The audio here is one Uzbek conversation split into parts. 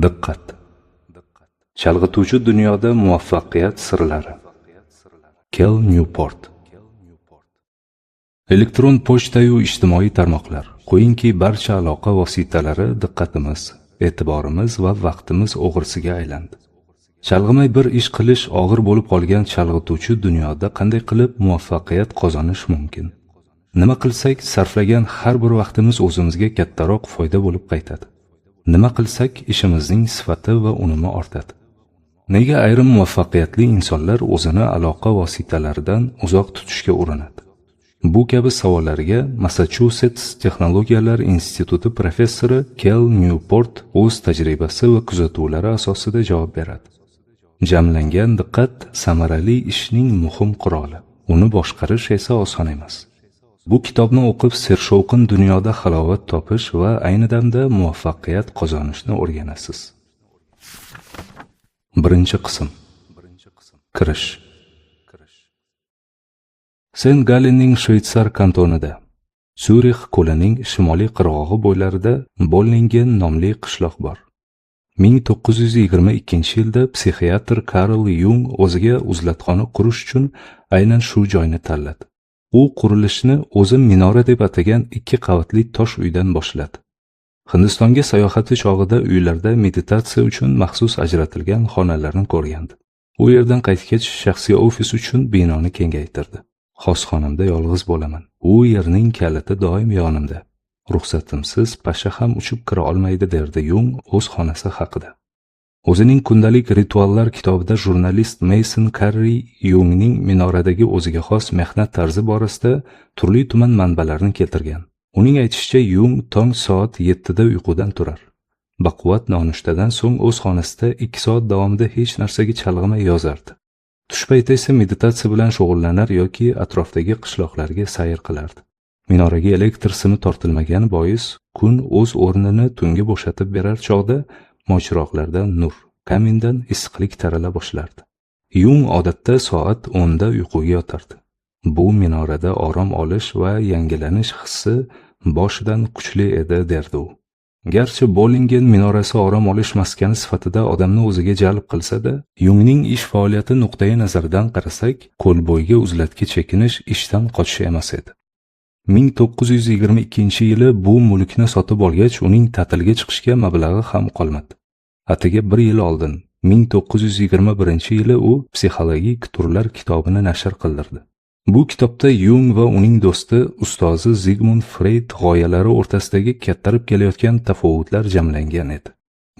Diqqat! Chalg'ituvchi dunyoda muvaffaqiyat sirlari. Kel Newport. Elektron pochta-yu ijtimoiy tarmoqlar. Qo'yingki, barcha aloqa vositalari diqqatimiz, e'tiborimiz va vaqtimiz o'g'risiga aylandi. Chalg'imay bir ish qilish og'ir bo'lib qolgan chalg'ituvchi dunyoda qanday qilib muvaffaqiyat qozonish mumkin? Nima qilsak sarflagan har bir vaqtimiz o'zimizga kattaroq foyda bo'lib qaytadi? Nima qilsak ishimizning sifati va unumi ortadi? Nega ayrim muvaffaqiyatli insonlar o'zini aloqa vositalaridan uzoq tutishga urinadi? Bu kabi savollarga Massachusets Texnologiyalar instituti professori Kel Newport o'z tajribasi va kuzatuvlari asosida javob beradi. Jamlangan diqqat samarali ishning muhim quroli. Uni boshqarish esa oson emas. Bu kitobni o'qib sershovqin dunyoda halovat topish va ayni damda muvaffaqiyat qozonishni o'rganasiz. Birinchi qism. Kirish. Sen-Gallenning Shvetsar kantonida, Syurix ko'lining shimoliy qirg'og'i bo'ylarida Bollingen nomli qishloq bor. 1922-yilda psixiatr Karl Jung o'ziga uzlatxona qurish uchun aynan shu joyni tanladi. U qurilishni o'zi minora deb atagan 2 qavatli tosh uydan boshladi. Hindistonga sayohati chog'ida uylarda meditatsiya uchun maxsus ajratilgan xonalarni ko'rgandi. U yerdan qaytgach shaxsiy ofis uchun binoni kengaytirdi. Xosxonamda yolg'iz bo'laman. U yerning kaliti doim yonimda. Ruxsatimsiz pasha ham uchib kira olmaydi, derdi Jung o'z xonasi haqida. O'zining kundalik rituallar kitobida jurnalist Mason Carey Jungning minoradagi o'ziga xos mehnat tarzi borasida turli-tuman manbalarni keltirgan. Uning aytishicha, Jung tong soat 7 da uyqudan turar. Baquvvat nonushtadan so'ng o'z xonasida 2 soat davomida hech narsaga chalg'imay yozardi. Tush payti esa meditatsiya bilan shug'ullanar yoki atrofdagi qishloqlarga sayr qilardi. Minoraga elektr simi tortilmagani bois kun o'z o'rnini tunga bo'shatib berar chog'da moychiroqlardan nur, kamindan issiqlik tarala boshlardi. Jung odatda soat 10 da uyquga yotardi. Bu minorada orom olish va yangilanish hissi boshidan kuchli edi, derdi u. Garchi Bollingen minorasi orom olish maskani sifatida odamni o'ziga jalb qilsa-da, Jungning ish faoliyati nuqtai nazaridan qarasak, ko'lbo'yga uzlatga chekinish ishdan qochish emas edi. 1922-yili bu mulkni sotib olgach, uning ta'tilga chiqishga mablag'i ham qolmadi. Atigi 1 yil oldin, 1921-yili u Psixologik turlar kitobini nashr qildirdi. Bu kitobda Jung va uning do'sti ustozi Sigmund Freud g'oyalari o'rtasidagi kattarib kelayotgan tafovutlar jamlangan edi.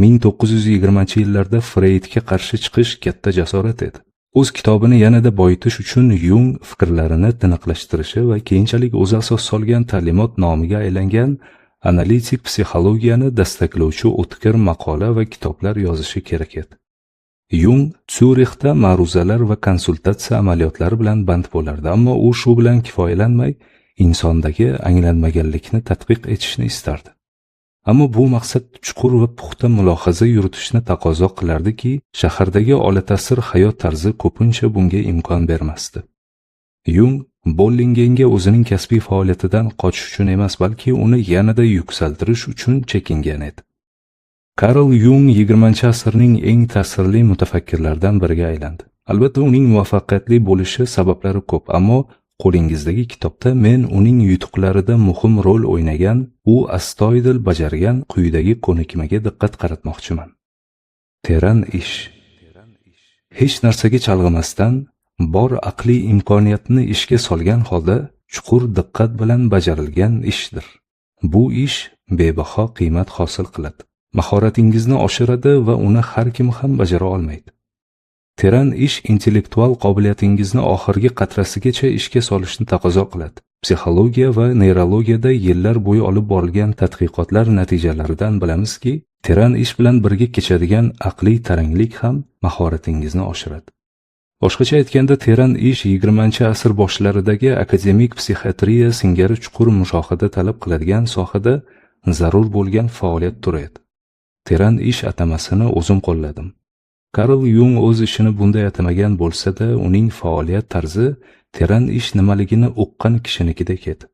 1920-yillarda Freudga qarshi chiqish katta jasorat edi. O'z kitobini yanada boyitish uchun Jung fikrlarini tiniqlashtirishi va keyinchalik o'zi asos solgan ta'limot nomiga aylangan analitik psixologiyani dastaklovchi o'tkir maqola va kitoblar yozishi kerak edi. Jung Syurixda ma'ruzalar va konsultatsiya amaliyotlari bilan band bo'lardi, ammo u shu bilan kifoyalanmay, insondagi anglanmaganlikni tadqiq etishni istardi. Ammo bu maqsad chuqur va puxta mulohaza yuritishni taqozo qilardiki, shahardagi olata'sir hayot tarzi ko'pincha bunga imkon bermasdi. Jung Bollingenga o'zining kasbiy faoliyatidan qochish uchun emas, balki uni yanada yuksaltirish uchun chekingan edi. Karl Jung 20-asrning eng ta'sirli mutafakkirlaridan biriga aylandi. Albatta, uning muvaffaqiyatli bo'lishi sabablari ko'p, ammo qo'lingizdagi kitobda men uning yutuqlarida muhim rol o'ynagan, u astoydil bajargan quyidagi ko'nikmaga diqqat qaratmoqchiman. Teran ish. Hech narsaga chalg'imasdan, bor aqliy imkoniyatni ishga solgan holda chuqur diqqat bilan bajarilgan ishdir. Bu ish bebaho qiymat hosil qiladi. Mahoratingizni oshiradi va uni har kim ham bajara olmaydi. Teran ish intellektual qobiliyatingizni oxirgi qatrasigacha ishga solishni taqozo qiladi. Psixologiya va neyrologiyada yillar bo'yi olib borilgan tadqiqotlar natijalaridan bilamizki, teran ish bilan birga kechadigan aqliy taranglik ham mahoratingizni oshiradi. Boshqacha aytganda, teran ish 20-asr boshlaridagi akademik psixiatriya singari chuqur mushohada talab qiladigan sohada zarur bo'lgan faoliyat turi edi. Teran ish atamasini o'zim qo'lladim. Karl Jung o'z ishini bunday atamagan bo'lsa-da, uning faoliyat tarzi teran ish nimaligini uqqan kishinikidek edi.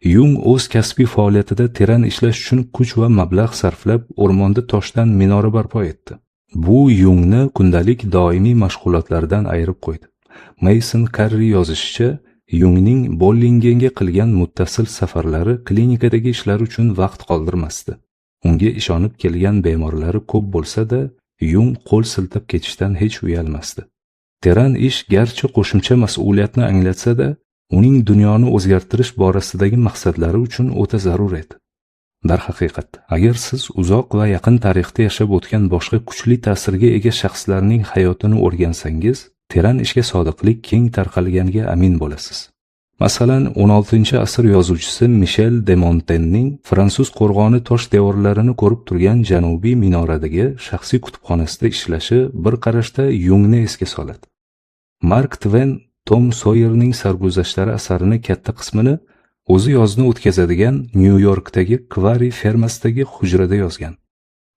Yung o'z kasbiy faoliyatida teran ishlash uchun kuch va mablag' sarflab, o'rmonda toshdan minora barpo etdi. Bu Yungni kundalik doimiy mashg'ulotlardan ayirib qo'ydi. Mason Karri yozishicha, Yungning Bollingenga qilgan muttasil safarlari klinikadagi ishlari uchun vaqt qoldirmasdi. Unga ishonib kelgan bemorlari ko'p bo'lsa-da, Yung qo'l siltab ketishdan hech uyalmasdi. Teran ish garchi qo'shimcha mas'uliyatni anglatsa-da, uning dunyoni o'zgartirish borasidagi maqsadlari uchun o'ta zarur edi. Darhaqiqat, agar siz uzoq va yaqin tarixda yashab o'tgan boshqa kuchli ta'sirga ega shaxslarning hayotini o'rgansangiz, teran ishga sodiqlik keng tarqalganiga amin bo'lasiz. Masalan, 16-asr yozuvchisi Michel de Montaigne'ning fransuz qo'rg'oni tosh devorlarini ko'rib turgan janubiy minoradagi shaxsiy kutubxonasida ishlashi bir qarashda Yungni esga soladi. Mark Twain Tom Sawyer'ning sarguzashtlari asarining katta qismini o'zi yozni o'tkazadigan Nyu-Yorkdagi Quarry fermasidagi hujrada yozgan.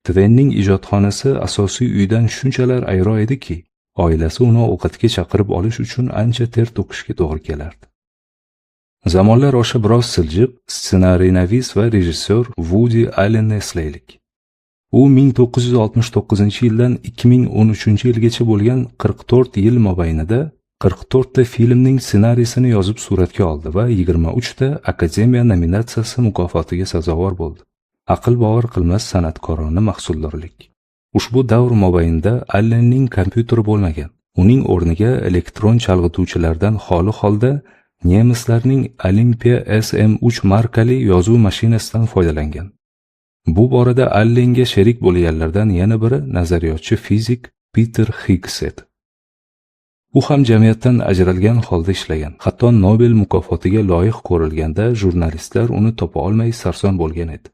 Twainning ijodxonasi asosiy uydan shunchalar ayro ediki, oilasi uni ovqatga chaqirib olish uchun ancha ter to'kishga to'g'ri kelardi. Zamonlar osha biroz siljiq, ssenariynavis va rejissyor Woody Allenni eslaylik. U 1969-yildan 2013-yilgacha bo'lgan 44 yil mobaynida 44 ta filmning ssenariysini yozib suratga oldi va 23 ta Akademiya nominatsiyasi mukofotiga sazovor bo'ldi. Aql bovar qilmas san'atkorona mahsuldorlik. Ushbu davr mobaynida Allenning kompyuteri bo'lmagan. Uning o'rniga elektron chalg'ituvchilardan xoli holda nemislarning Olympia SM3 markali yozuv mashinasidan foydalangan. Bu borada Allenga sherik bo'lganlardan yana biri nazariyotchi fizik Peter Higgs edi. U ham jamiyatdan ajralgan holda ishlagan. Hatto Nobel mukofotiga loyiq ko'rilganda jurnalistlar uni topa olmay sarson bo'lgan edi.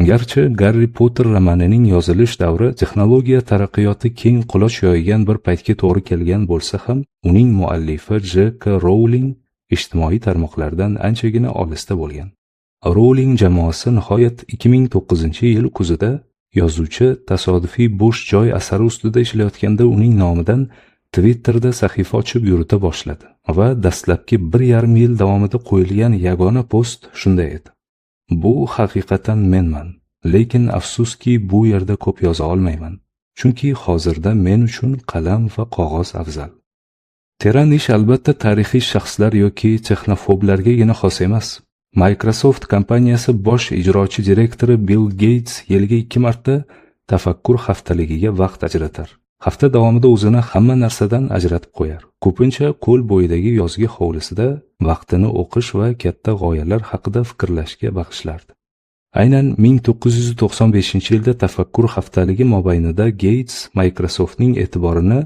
Garchi Garri Potter romanining yozilish davri texnologiya taraqqiyoti keng quloch yoygan bir paytga to'g'ri kelgan bo'lsa ham, uning muallifi J.K. Rowling ijtimoiy tarmoqlardan anchagina olisda bo'lgan. Rowling jamoasi nihoyat 2009-yil kuzida yozuvchi tasodifiy bo'sh joy asari ustida ishlayotganda uning nomidan Twitterda sahifa ochib yurita boshladi va dastlabki 1,5 yil davomida qo'yilgan yagona post shunday edi. Bu haqiqatan menman, lekin afsuski bu yerda ko'p yoza olmayman, chunki hozirda men uchun qalam va qog'oz afzal. Teran ish albatta tarixiy shaxslar yoki texnofoblargagina xos emas. Microsoft kompaniyasi bosh ijrochi direktori Bill Gates yilga 2 marta tafakkur haftaligiga vaqt ajratar. Hafta davomida o'zini hamma narsadan ajratib qo'yar. Ko'pincha ko'l bo'yidagi yozgi hovlisida vaqtini o'qish va katta g'oyalar haqida fikrlashga bag'ishlardi. Aynan 1995-yilda tafakkur haftaligi mobaynida Gates Microsoftning e'tiborini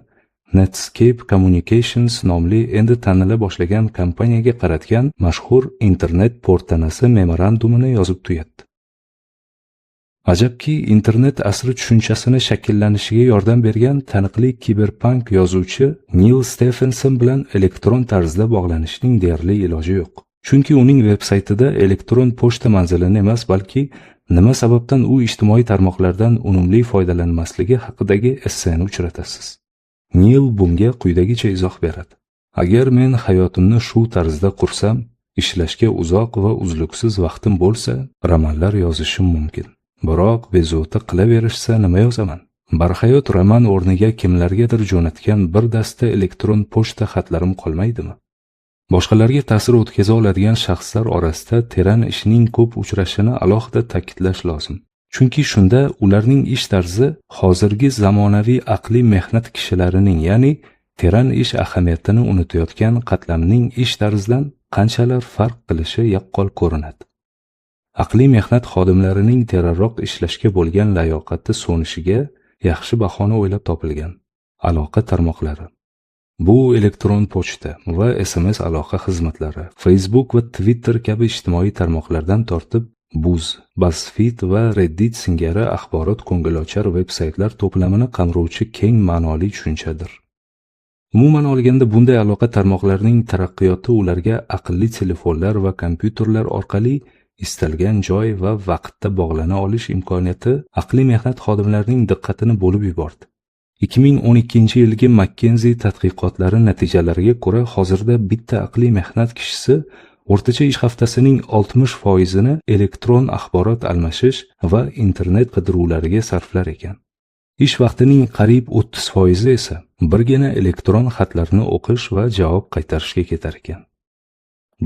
Netscape Communications nomli endi tanila boshlagan kompaniyaga qaratgan mashhur internet portanasi memorandumini yozib tugatdi. Ajabki, internet asri tushunchasini shakllanishiga yordam bergan taniqli kiberpunk yozuvchi Neil Stephenson bilan elektron tarzda bog'lanishning deyarli iloji yo'q. Chunki uning veb-saytida elektron pochta manzilini emas, balki nima sababdan u ijtimoiy tarmoqlardan unumli foydalanmasligi haqidagi esseni uchratasiz. Neil bunga quyidagicha izoh beradi. Agar men hayotimni shu tarzda qursam, ishlashga uzoq va uzluksiz vaqtim bo'lsa, romanlar yozishim mumkin. Biroq bezovta qilaverishsa nima yozaman? Barhayot roman o'rniga kimlargadir jo'natgan bir dasta elektron pochta xatlarim qolmaydimi? Boshqalarga ta'sir o'tkaza oladigan shaxslar orasida teran ishning ko'p uchrashini alohida ta'kidlash lozim. Chunki shunda ularning ish tarzi hozirgi zamonaviy aqliy mehnat kishilarining, ya'ni teran ish ahamiyatini unutayotgan qatlamning ish tarzidan qanchalar farq qilishi yaqqol ko'rinadi. Aqliy mehnat xodimlarining teranroq ishlashga bo'lgan layoqati so'nishiga yaxshi bahona o'ylab topilgan. Aloqa tarmoqlari. Bu elektron pochta va SMS aloqa xizmatlari, Facebook va Twitter kabi ijtimoiy tarmoqlardan tortib Buz, BuzzFeed va Reddit singari axborot ko'ngilochar veb-saytlar to'plamini qamrovchi keng ma'noli tushunchadir. Umuman olganda bunday aloqa tarmoqlarining taraqqiyoti ularga aqlli telefonlar va kompyuterlar orqali istalgan joy va vaqtda bog'lana olish imkoniyati aqliy mehnat xodimlarining diqqatini bo'lib yubordi. 2012-yilgi McKinsey tadqiqotlari natijalariga ko'ra, hozirda bitta aqliy mehnat kishisi O'rtacha ish haftasining 60%ni elektron axborot almashish va internet qidiruvlariga sarflar ekan. Ish vaqtining qariyb 30% esa birgina elektron xatlarni o'qish va javob qaytarishga ketar ekan.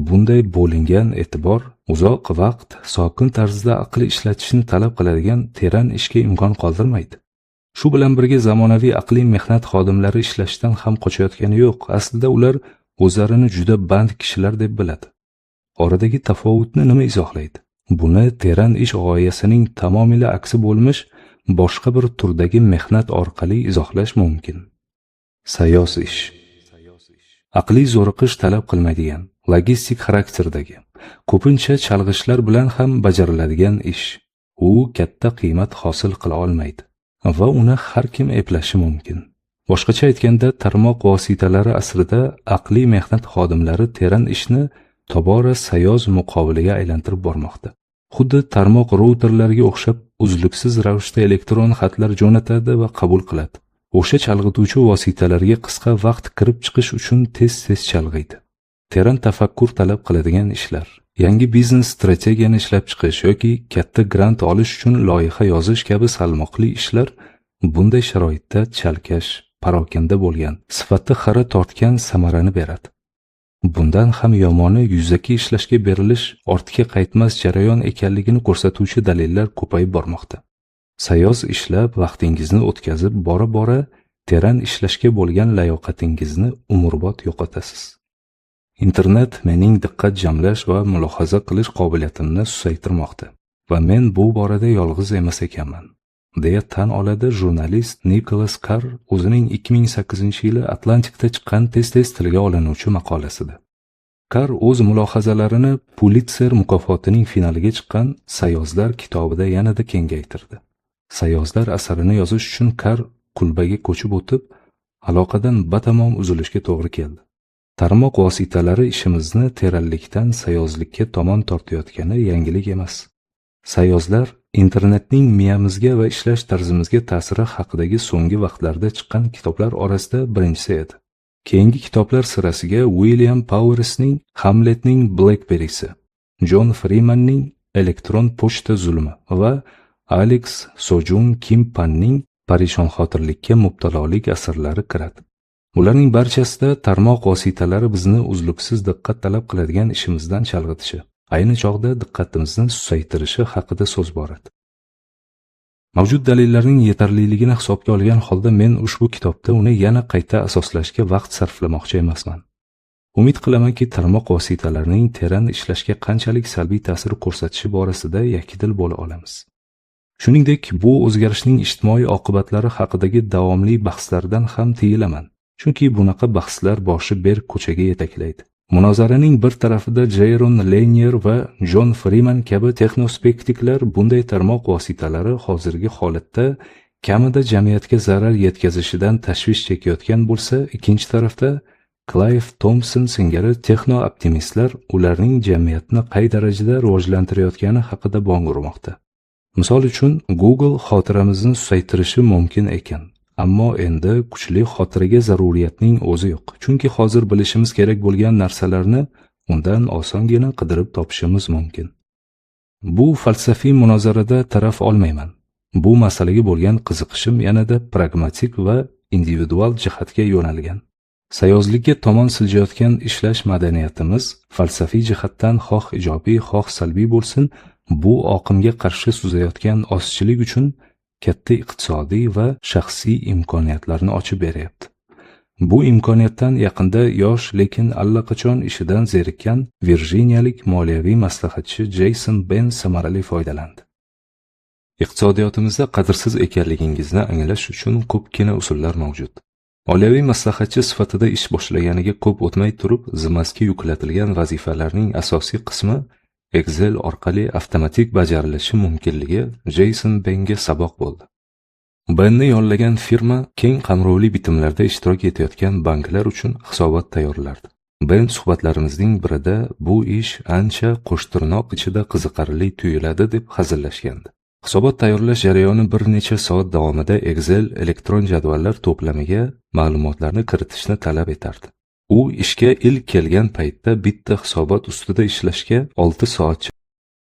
Bunday bo'lingan e'tibor uzoq vaqt sokin tarzda aql ishlatishni talab qiladigan teran ishga imkon qoldirmaydi. Shu bilan birga zamonaviy aqliy mehnat xodimlari ishlashdan ham qochayotgani yo'q. Aslida ular o'zlarini juda band kishilar deb biladi. Oradagi tafovutni nima izohlaydi? Buni teran ish g'oyasining tamomila aksi bo'lmish boshqa bir turdagi mehnat orqali izohlash mumkin. Sayoz ish. Aqliy zo'riqish talab qilmaydigan, logistik xarakterdagi, ko'pincha chalg'ishlar bilan ham bajariladigan ish. U katta qiymat hosil qila olmaydi va uni har kim eplashi mumkin. Boshqacha aytganda, tarmoq vositalari asrida aqliy mehnat xodimlari teran ishni tobora sayoz muqobiliga aylantirib bormoqda. Xuddi tarmoq routerlarga o'xshab uzluksiz ravishda elektron xatlar jo'natadi va qabul qiladi. O'sha chalg'ituvchi vositalarga qisqa vaqt kirib chiqish uchun tez-tez chalg'iydi. Teran tafakkur talab qiladigan ishlar, yangi biznes strategiyani ishlab chiqish yoki katta grant olish uchun loyiha yozish kabi salmoqli ishlar bunday sharoitda chalkash, parokanda bo'lgan, sifati xira tortgan samarani beradi. Bundan ham yomoni yuzaki ishlashga berilish ortga qaytmas jarayon ekanligini ko'rsatuvchi dalillar ko'payib bormoqda. Sayoz ishlab vaqtingizni o'tkazib bora-bora teran ishlashga bo'lgan layoqatingizni umrbod yo'qotasiz. Internet mening diqqat jamlash va mulohaza qilish qobiliyatimni susaytirmoqda va men bu borada yolg'iz emas ekanman, deya tan oladi jurnalist Nicholas Carr o'zining 2008-yili Atlantikda chiqqan tez-tez tilga olinuvchi maqolasida. Carr o'z mulohazalarini Pulitzer mukofotining finaliga chiqqan Sayozlar kitobida yanada kengaytirdi. Sayozlar asarini yozish uchun Carr Kulbaga ko'chib o'tib, aloqadan batamom uzilishga to'g'ri keldi. Tarmoq vositalari ishimizni teranlikdan sayozlikka tomon tortayotgani yangilik emas. Sayozlar internetning miyamizga va ishlash tarzimizga ta'siri haqidagi so'nggi vaqtlarda chiqqan kitoblar orasida birinchisi edi. Keyingi kitoblar sirasiga William Powersning Hamletning Blackberry'si, John Freemanning Elektron pochta zulmi va Alex Sojun Kim Panning Parishonxotirlikka mubtalolik asarlari kiradi. Ularning barchasida tarmoq vositalari bizni uzluksiz diqqat talab qiladigan ishimizdan chalg'itishi, ayni chog'da diqqatimizni susaytirishi haqida so'z boradi. Mavjud dalillarning yetarliligini hisobga olgan holda men ushbu kitobda uni yana qayta asoslashga vaqt sarflamoqchi emasman. Umid qilamanki, tarmoq vositalarining teran ishlashga qanchalik salbiy ta'sir ko'rsatishi borasida yakdil bo'la olamiz. Shuningdek, bu o'zgarishning ijtimoiy oqibatlari haqidagi davomli bahslardan ham tiyilaman. Chunki bunaqa bahslar boshi berk ko'chaga yetaklaydi. Munozaraning bir tarafida Jaron Lanier va John Freeman kabi texnospektiklar bunday tarmoq vositalari hozirgi holatda kamida jamiyatga zarar yetkazishidan tashvish chekayotgan bo'lsa, ikkinchi tarafda Clive Thompson singari texno-optimistlar ularning jamiyatni qay darajada rivojlantirayotgani haqida bong urmoqda. Misol uchun, Google xotiramizni susaytirishi mumkin ekan. Ammo endi kuchli xotiraga zaruriyatning o'zi yo'q. Chunki hozir bilishimiz kerak bo'lgan narsalarni undan osongina qidirib topishimiz mumkin. Bu falsafiy munozarada taraf olmayman. Bu masalaga bo'lgan qiziqishim yanada pragmatik va individual jihatga yo'nalgan. Sayozlikka tomon siljayotgan ishlash madaniyatimiz falsafiy jihatdan xoh ijobiy, xoh salbiy bo'lsin, bu oqimga qarshi suzayotgan ozchilik uchun katta iqtisodiy va shaxsiy imkoniyatlarni ochib beryapti. Bu imkoniyatdan yaqinda yosh lekin allaqachon ishidan zerikkan virjiniyalik moliyaviy maslahatchi Jason Ben samarali foydalandi. Iqtisodiyotimizda qadrsiz ekanligingizni anglash uchun ko'pgina usullar mavjud. Moliyaviy maslahatchi sifatida ish boshlaganiga ko'p o'tmay turib, zimmasiga yuklatilgan vazifalarning asosiy qismi Excel orqali avtomatik bajarilishi mumkinligi Jason Benga saboq bo'ldi. Benni yollagan firma keng qamrovli bitimlarda ishtirok etayotgan banklar uchun hisobot tayyorlardi. Ben suhbatlarimizning birida bu ish ancha qo'shtirnoq ichida qiziqarli tuyuladi deb hazillashgandi. Hisobot tayyorlash jarayoni bir necha soat davomida Excel elektron jadvallar to'plamiga ma'lumotlarni kiritishni talab etardi. U ishga ilk kelgan paytda bitta hisobot ustida ishlashga 6 soatcha